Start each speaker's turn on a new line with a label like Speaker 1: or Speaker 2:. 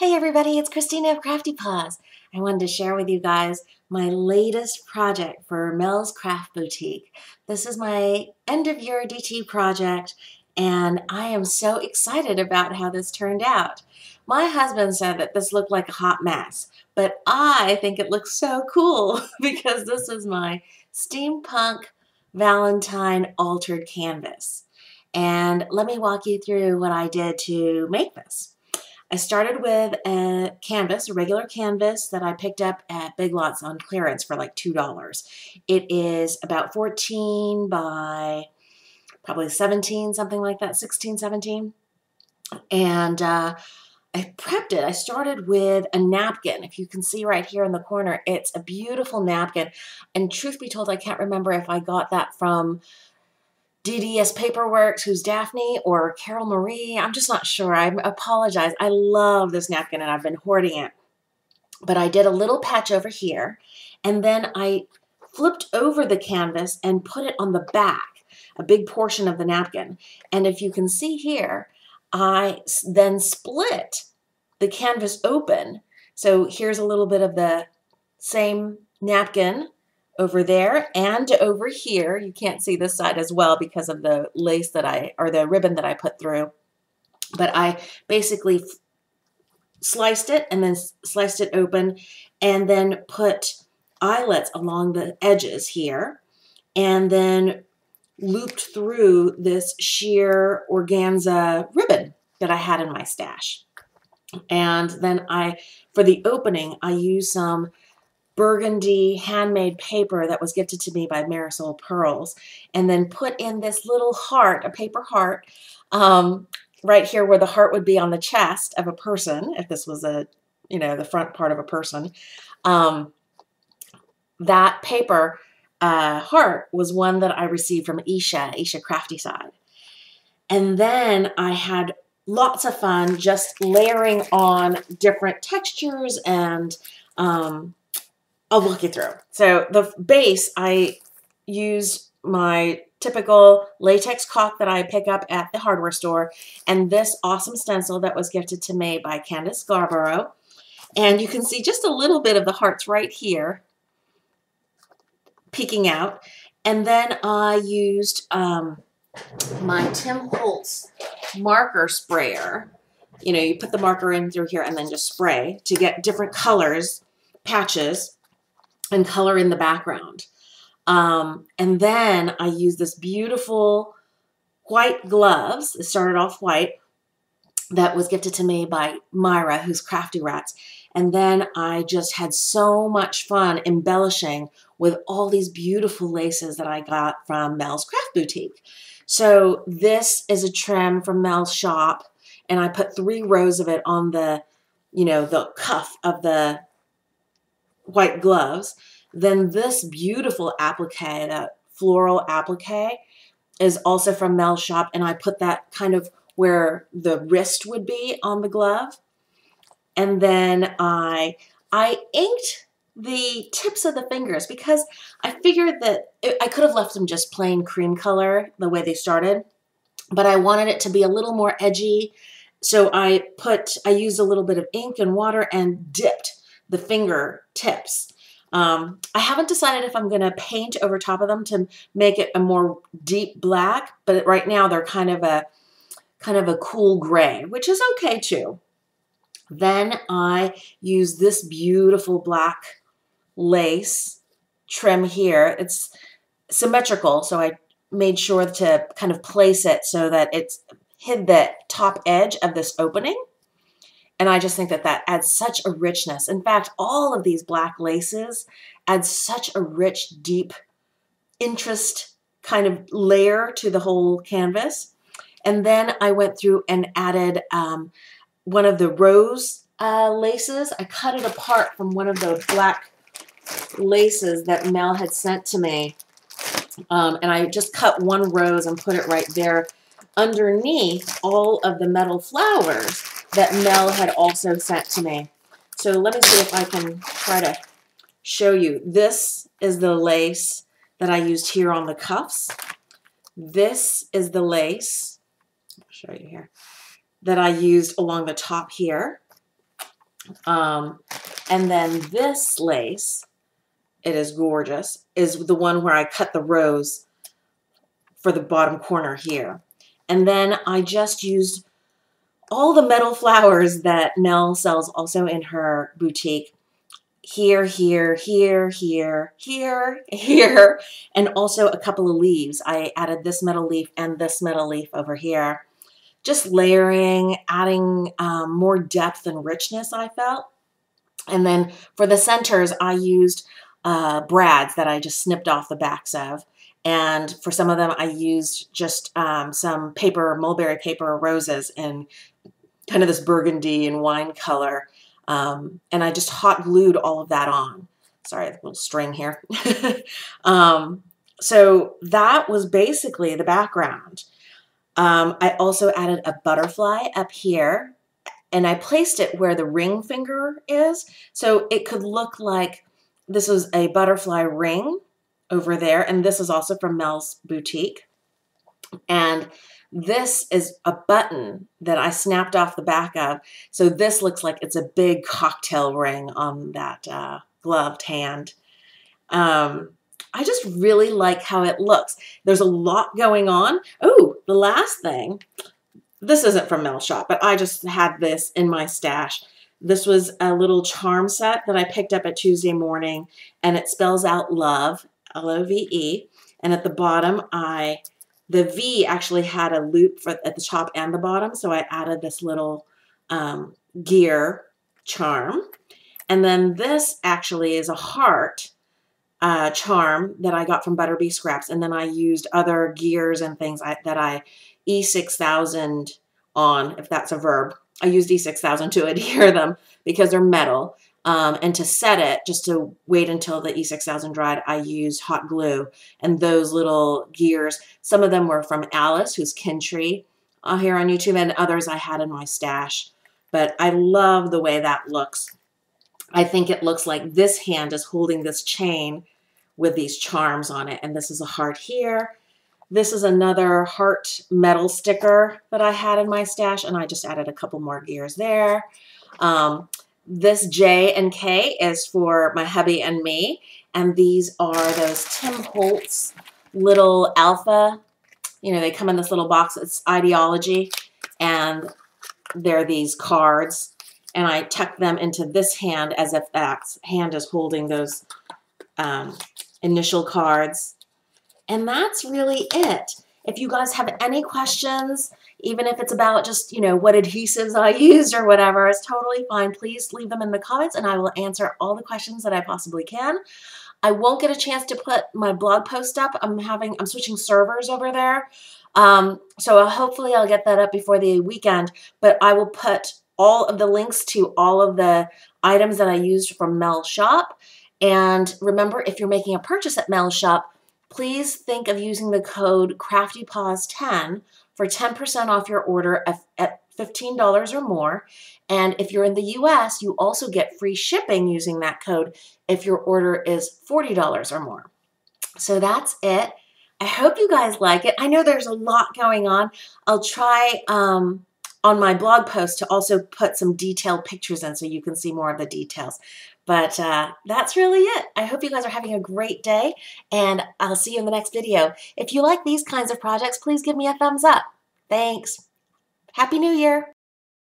Speaker 1: Hey everybody, it's Christina of Crafty Paws. I wanted to share with you guys my latest project for MelsCraftBoutique. This is my end of year DT project and I am so excited about how this turned out. My husband said that this looked like a hot mess, but I think it looks so cool because this is my Steampunk Valentine altered canvas. And let me walk you through what I did to make this. I started with a canvas, a regular canvas that I picked up at Big Lots on clearance for like $2. It is about 14 by probably 17, something like that, 16, 17. And I prepped it. I started with a napkin. If you can see right here in the corner, it's a beautiful napkin. And truth be told, I can't remember if I got that from DDS Paperworks, who's Daphne, or Carol Marie. I'm just not sure. I apologize. I love this napkin and I've been hoarding it. But I did a little patch over here and then I flipped over the canvas and put it on the back, a big portion of the napkin. And if you can see here, I then split the canvas open. So here's a little bit of the same napkin over there and over here. You can't see this side as well because of the lace that or the ribbon that I put through. But I basically sliced it and then sliced it open and then put eyelets along the edges here and then looped through this sheer organza ribbon that I had in my stash. And then for the opening, I used some burgundy handmade paper that was gifted to me by Marisol Pearls, and then put in this little heart, a paper heart, right here where the heart would be on the chest of a person, if this was the front part of a person. That paper heart was one that I received from Isha Crafty Side. And then I had lots of fun just layering on different textures and I'll walk you through. So the base, I used my typical latex caulk that I pick up at the hardware store and this awesome stencil that was gifted to me by Candace Scarborough. And you can see just a little bit of the hearts right here peeking out. And then I used my Tim Holtz marker sprayer. You know, you put the marker in through here and then just spray to get different colors, patches, and color in the background. And then I used this beautiful white gloves. It started off white that was gifted to me by Myra, who's Crafty Rats. And then I just had so much fun embellishing with all these beautiful laces that I got from MelsCraftBoutique. So this is a trim from Mel's shop, and I put 3 rows of it on the, the cuff of the white gloves. Then this beautiful applique, that floral applique, is also from Mel's shop, and I put that kind of where the wrist would be on the glove. And then I inked the tips of the fingers because I figured that I could have left them just plain cream color the way they started, but I wanted it to be a little more edgy. So I used a little bit of ink and water and dipped the finger tips. I haven't decided if I'm going to paint over top of them to make it a more deep black, but right now they're kind of a cool gray, which is okay too. Then I use this beautiful black lace trim here. It's symmetrical, so I made sure to kind of place it so that it's hid the top edge of this opening. And I just think that that adds such a richness. In fact, all of these black laces add such a rich, deep interest kind of layer to the whole canvas. And then I went through and added one of the rose laces. I cut it apart from one of the black laces that Mel had sent to me. And I just cut one rose and put it right there underneath all of the metal flowers that Mel had also sent to me. So let me see if I can try to show you. This is the lace that I used here on the cuffs. This is the lace, I'll show you here, that I used along the top here. And then this lace, it is gorgeous, is the one where I cut the rose for the bottom corner here. And then I just used all the metal flowers that Mel sells also in her boutique. Here, here, here, here, here, here, and also a couple of leaves. I added this metal leaf and this metal leaf over here. Just layering, adding more depth and richness, I felt. And then for the centers, I used brads that I just snipped off the backs of. And for some of them, I used just some paper, mulberry paper roses in kind of this burgundy and wine color. And I just hot glued all of that on. Sorry, a little string here. So that was basically the background. I also added a butterfly up here, and I placed it where the ring finger is. So it could look like this was a butterfly ring over there. And this is also from Mel's Boutique. And this is a button that I snapped off the back of. So this looks like it's a big cocktail ring on that gloved hand. I just really like how it looks. There's a lot going on. Oh, the last thing, this isn't from Mel's shop, but I just had this in my stash. This was a little charm set that I picked up at Tuesday morning, and it spells out love, L-O-V-E. And at the bottom, the V actually had a loop at the top and the bottom, so I added this little gear charm. And then this actually is a heart charm that I got from Butterbee Scraps, and then I used other gears and things that I E6000 on, if that's a verb. I used E6000 to adhere them because they're metal. And to set it, just to wait until the E6000 dried, I used hot glue. And those little gears, some of them were from Alice, who's Kintree here on YouTube, and others I had in my stash. But I love the way that looks. I think it looks like this hand is holding this chain with these charms on it. And this is a heart here. This is another heart metal sticker that I had in my stash, and I just added a couple more gears there. This J and K is for my hubby and me, and these are those Tim Holtz little alpha. You know, they come in this little box. It's ideology, and they're these cards, and I tuck them into this hand as if that hand is holding those initial cards. And that's really it. If you guys have any questions, even if it's about just, you know, what adhesives I used or whatever, it's totally fine. Please leave them in the comments and I will answer all the questions that I possibly can. I won't get a chance to put my blog post up. I'm switching servers over there. So hopefully I'll get that up before the weekend, but I will put all of the links to all of the items that I used from Mel's shop. And remember, if you're making a purchase at Mel's shop, please think of using the code CraftyPaws10 for 10% off your order at $15 or more. And if you're in the US, you also get free shipping using that code if your order is $40 or more. So that's it. I hope you guys like it. I know there's a lot going on. I'll try on my blog post to also put some detailed pictures in so you can see more of the details. But that's really it. I hope you guys are having a great day, and I'll see you in the next video. If you like these kinds of projects, please give me a thumbs up. Thanks. Happy New Year.